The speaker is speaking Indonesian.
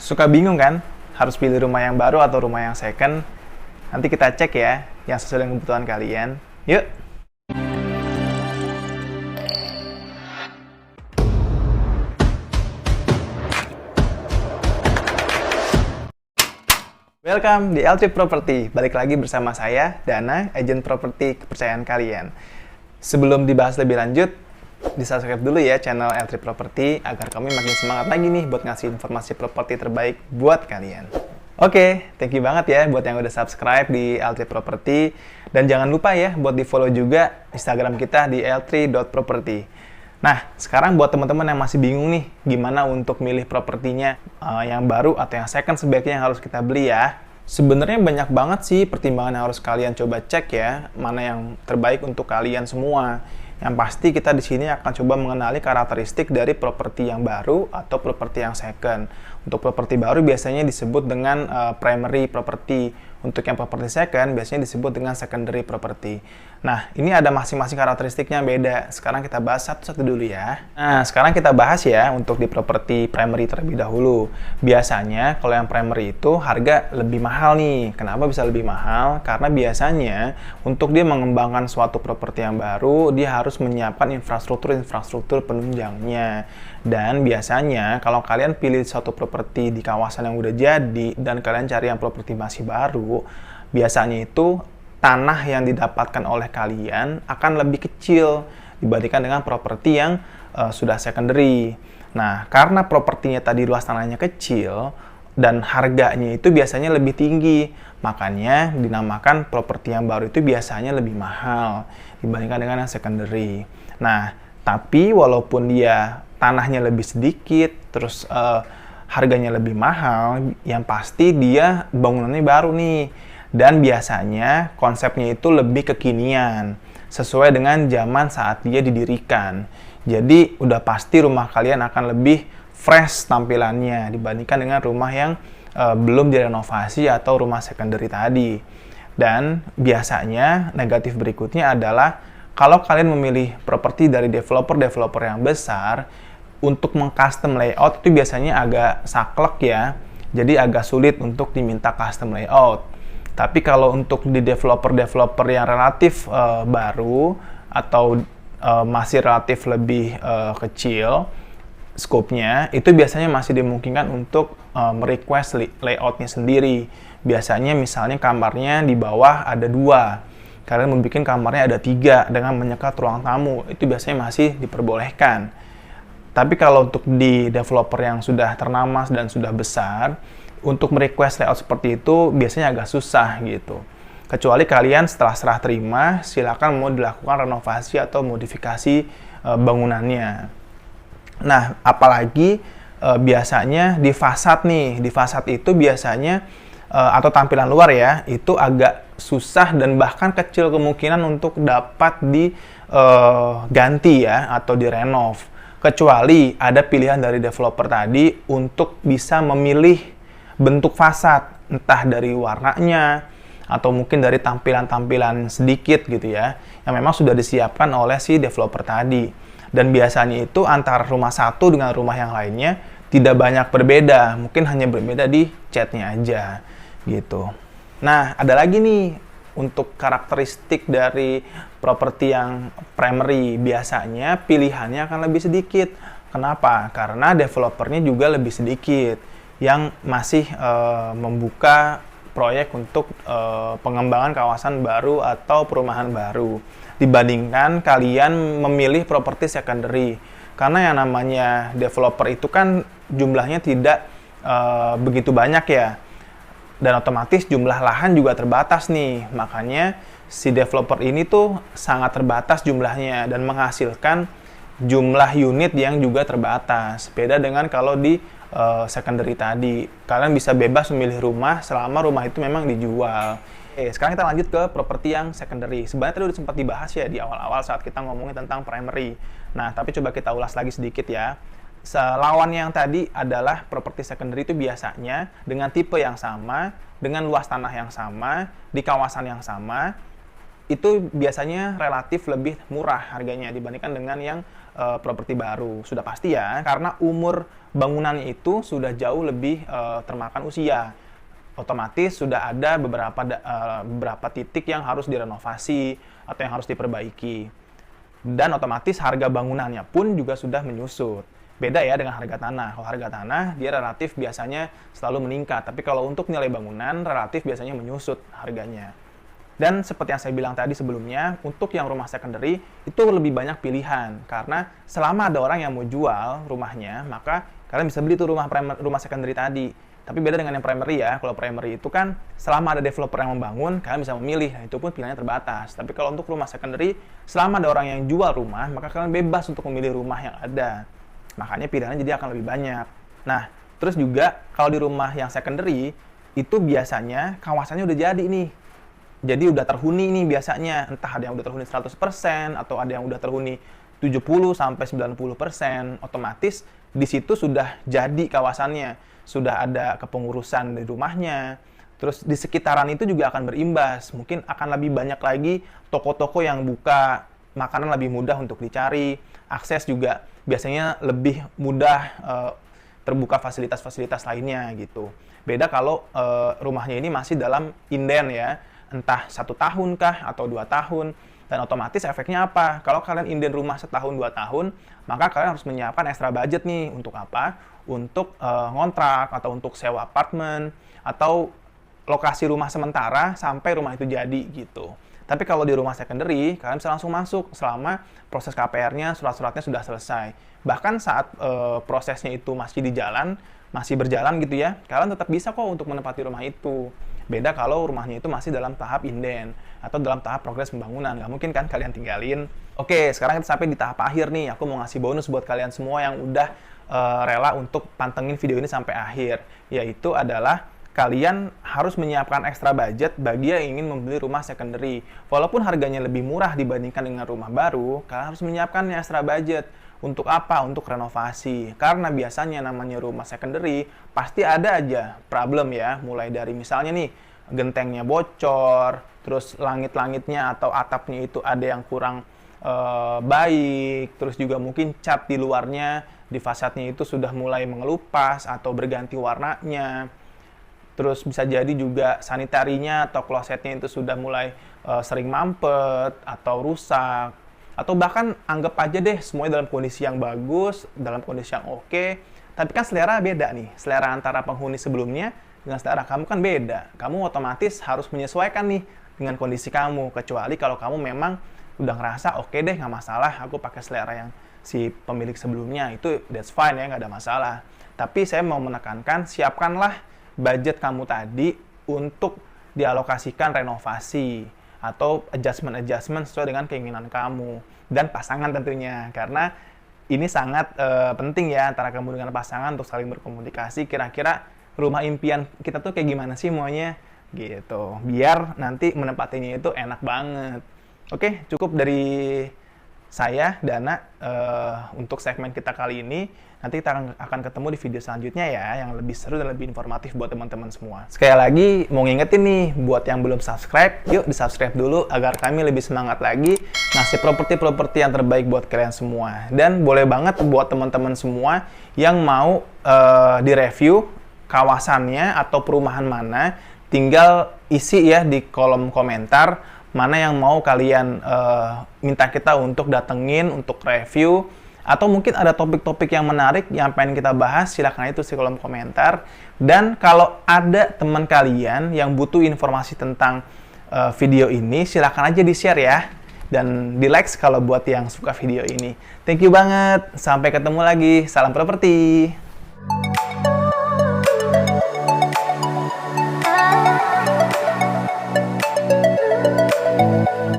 Suka bingung kan? Harus pilih rumah yang baru atau rumah yang second? Nanti kita cek ya, yang sesuai dengan kebutuhan kalian. Yuk! Welcome di L3 Property. Balik lagi bersama saya, Dana, agen properti kepercayaan kalian. Sebelum dibahas lebih lanjut, di-subscribe dulu ya channel L3 Property agar kami makin semangat lagi nih buat ngasih informasi properti terbaik buat kalian. Oke, thank you banget ya buat yang udah subscribe di L3 Property. Dan jangan lupa ya buat di-follow juga Instagram kita di l3.property. Nah, sekarang buat teman-teman yang masih bingung nih, gimana untuk milih propertinya yang baru atau yang second sebaiknya yang harus kita beli ya. Sebenarnya banyak banget sih pertimbangan yang harus kalian coba cek ya, mana yang terbaik untuk kalian semua. Yang pasti kita di sini akan coba mengenali karakteristik dari properti yang baru atau properti yang second. Untuk properti baru biasanya disebut dengan primary property. Untuk yang properti second biasanya disebut dengan secondary property. Nah, ini ada masing-masing karakteristiknya yang beda. Sekarang kita bahas satu-satu dulu ya. Nah, sekarang kita bahas ya untuk di properti primary terlebih dahulu. Biasanya kalau yang primary itu harga lebih mahal nih. Kenapa bisa lebih mahal? Karena biasanya untuk dia mengembangkan suatu properti yang baru, dia harus menyiapkan infrastruktur penunjangnya. Dan biasanya kalau kalian pilih suatu properti di kawasan yang udah jadi dan kalian cari yang properti masih baru, biasanya itu tanah yang didapatkan oleh kalian akan lebih kecil dibandingkan dengan properti yang sudah secondary. Nah, karena propertinya tadi luas tanahnya kecil dan harganya itu biasanya lebih tinggi, makanya dinamakan properti yang baru itu biasanya lebih mahal dibandingkan dengan yang secondary. Nah, tapi walaupun dia tanahnya lebih sedikit, terus harganya lebih mahal, yang pasti dia bangunannya baru nih. Dan biasanya konsepnya itu lebih kekinian, sesuai dengan zaman saat dia didirikan. Jadi udah pasti rumah kalian akan lebih fresh tampilannya dibandingkan dengan rumah yang belum direnovasi atau rumah secondary tadi. Dan biasanya negatif berikutnya adalah kalau kalian memilih properti dari developer yang besar, untuk meng-custom layout itu biasanya agak saklek ya. Jadi agak sulit untuk diminta custom layout. Tapi kalau untuk di developer yang relatif baru atau masih relatif lebih kecil scope-nya, itu biasanya masih dimungkinkan untuk merequest layoutnya sendiri. Biasanya misalnya kamarnya di bawah ada 2, kalian membuat kamarnya ada 3 dengan menyekat ruang tamu, itu biasanya masih diperbolehkan. Tapi kalau untuk di developer yang sudah ternama dan sudah besar, untuk merequest layout seperti itu biasanya agak susah gitu. Kecuali kalian setelah serah terima, silakan mau dilakukan renovasi atau modifikasi bangunannya. Nah, apalagi biasanya di fasad nih, di fasad itu biasanya atau tampilan luar ya, itu agak susah dan bahkan kecil kemungkinan untuk dapat diganti ya atau direnov. Kecuali ada pilihan dari developer tadi untuk bisa memilih bentuk fasad, entah dari warnanya atau mungkin dari tampilan-tampilan sedikit gitu ya, yang memang sudah disiapkan oleh si developer tadi. Dan biasanya itu antara rumah satu dengan rumah yang lainnya tidak banyak berbeda, mungkin hanya berbeda di catnya aja gitu. Nah, ada lagi nih untuk karakteristik dari properti yang primary, biasanya pilihannya akan lebih sedikit. Kenapa? Karena developernya juga lebih sedikit yang masih membuka proyek untuk pengembangan kawasan baru atau perumahan baru dibandingkan kalian memilih properti secondary. Karena yang namanya developer itu kan jumlahnya tidak begitu banyak ya, dan otomatis jumlah lahan juga terbatas nih. Makanya si developer ini tuh sangat terbatas jumlahnya dan menghasilkan jumlah unit yang juga terbatas. Beda dengan kalau di secondary tadi, kalian bisa bebas memilih rumah selama rumah itu memang dijual. Sekarang kita lanjut ke properti yang secondary. Sebenarnya tadi udah sempat dibahas ya di awal-awal saat kita ngomongin tentang primary. Nah, tapi coba kita ulas lagi sedikit ya. Lawan yang tadi adalah properti secondary itu biasanya dengan tipe yang sama, dengan luas tanah yang sama, di kawasan yang sama, itu biasanya relatif lebih murah harganya dibandingkan dengan yang properti baru. Sudah pasti ya, karena umur bangunannya itu sudah jauh lebih termakan usia. Otomatis sudah ada beberapa titik yang harus direnovasi atau yang harus diperbaiki. Dan otomatis harga bangunannya pun juga sudah menyusut. Beda ya dengan harga tanah. Kalau harga tanah, dia relatif biasanya selalu meningkat. Tapi kalau untuk nilai bangunan, relatif biasanya menyusut harganya. Dan seperti yang saya bilang tadi sebelumnya, untuk yang rumah secondary, itu lebih banyak pilihan. Karena selama ada orang yang mau jual rumahnya, maka kalian bisa beli tuh rumah secondary tadi. Tapi beda dengan yang primary ya. Kalau primary itu kan, selama ada developer yang membangun, kalian bisa memilih. Nah, itu pun pilihannya terbatas. Tapi kalau untuk rumah secondary, selama ada orang yang jual rumah, maka kalian bebas untuk memilih rumah yang ada. Makanya pilihannya jadi akan lebih banyak. Nah, terus juga kalau di rumah yang secondary, itu biasanya kawasannya udah jadi nih. Jadi udah terhuni nih biasanya. Entah ada yang udah terhuni 100% atau ada yang udah terhuni 70-90%. Otomatis di situ sudah jadi kawasannya. Sudah ada kepengurusan di rumahnya. Terus di sekitaran itu juga akan berimbas. Mungkin akan lebih banyak lagi toko-toko yang buka, makanan lebih mudah untuk dicari, akses juga biasanya lebih mudah, terbuka fasilitas-fasilitas lainnya gitu. Beda kalau rumahnya ini masih dalam inden ya, entah 1 tahun kah atau 2 tahun, dan otomatis efeknya apa? Kalau kalian inden rumah 1-2 tahun, maka kalian harus menyiapkan extra budget nih. Untuk apa? Untuk ngontrak atau untuk sewa apartemen atau lokasi rumah sementara sampai rumah itu jadi gitu. Tapi kalau di rumah secondary, kalian bisa langsung masuk selama proses KPR-nya, surat-suratnya sudah selesai. Bahkan saat prosesnya itu masih berjalan gitu ya, kalian tetap bisa kok untuk menempati rumah itu. Beda kalau rumahnya itu masih dalam tahap inden atau dalam tahap progres pembangunan. Nggak mungkin kan kalian tinggalin. Oke, sekarang kita sampai di tahap akhir nih. Aku mau ngasih bonus buat kalian semua yang udah rela untuk pantengin video ini sampai akhir. Yaitu adalah kalian harus menyiapkan ekstra budget bagi yang ingin membeli rumah secondary. Walaupun harganya lebih murah dibandingkan dengan rumah baru, kalian harus menyiapkan ekstra budget. Untuk apa? Untuk renovasi. Karena biasanya namanya rumah secondary, pasti ada aja problem ya. Mulai dari misalnya nih, gentengnya bocor, terus langit-langitnya atau atapnya itu ada yang kurang baik, terus juga mungkin cat di luarnya, di fasadnya itu sudah mulai mengelupas atau berganti warnanya. Terus bisa jadi juga sanitarinya atau klosetnya itu sudah mulai sering mampet atau rusak. Atau bahkan anggap aja deh semuanya dalam kondisi yang bagus, dalam kondisi yang oke. Tapi kan selera beda nih. Selera antara penghuni sebelumnya dengan selera kamu kan beda. Kamu otomatis harus menyesuaikan nih dengan kondisi kamu. Kecuali kalau kamu memang udah ngerasa oke deh, nggak masalah, aku pakai selera yang si pemilik sebelumnya. Itu that's fine ya, nggak ada masalah. Tapi saya mau menekankan, siapkanlah budget kamu tadi untuk dialokasikan renovasi atau adjustment sesuai dengan keinginan kamu dan pasangan tentunya, karena ini sangat penting ya antara kamu dengan pasangan untuk saling berkomunikasi. Kira-kira rumah impian kita tuh kayak gimana sih maunya gitu, biar nanti menempatinya itu enak banget. Oke, cukup dari saya, Dana, untuk segmen kita kali ini. Nanti kita akan ketemu di video selanjutnya ya, yang lebih seru dan lebih informatif buat teman-teman semua. Sekali lagi, mau ngingetin nih, buat yang belum subscribe, yuk di-subscribe dulu agar kami lebih semangat lagi ngasih properti-properti yang terbaik buat kalian semua. Dan boleh banget buat teman-teman semua yang mau direview kawasannya atau perumahan mana, tinggal isi ya di kolom komentar mana yang mau kalian minta kita untuk datengin, untuk review, atau mungkin ada topik-topik yang menarik yang pengen kita bahas, silahkan itu di kolom komentar. Dan kalau ada teman kalian yang butuh informasi tentang video ini, silahkan aja di-share ya. Dan di-like kalau buat yang suka video ini. Thank you banget, sampai ketemu lagi, salam properti.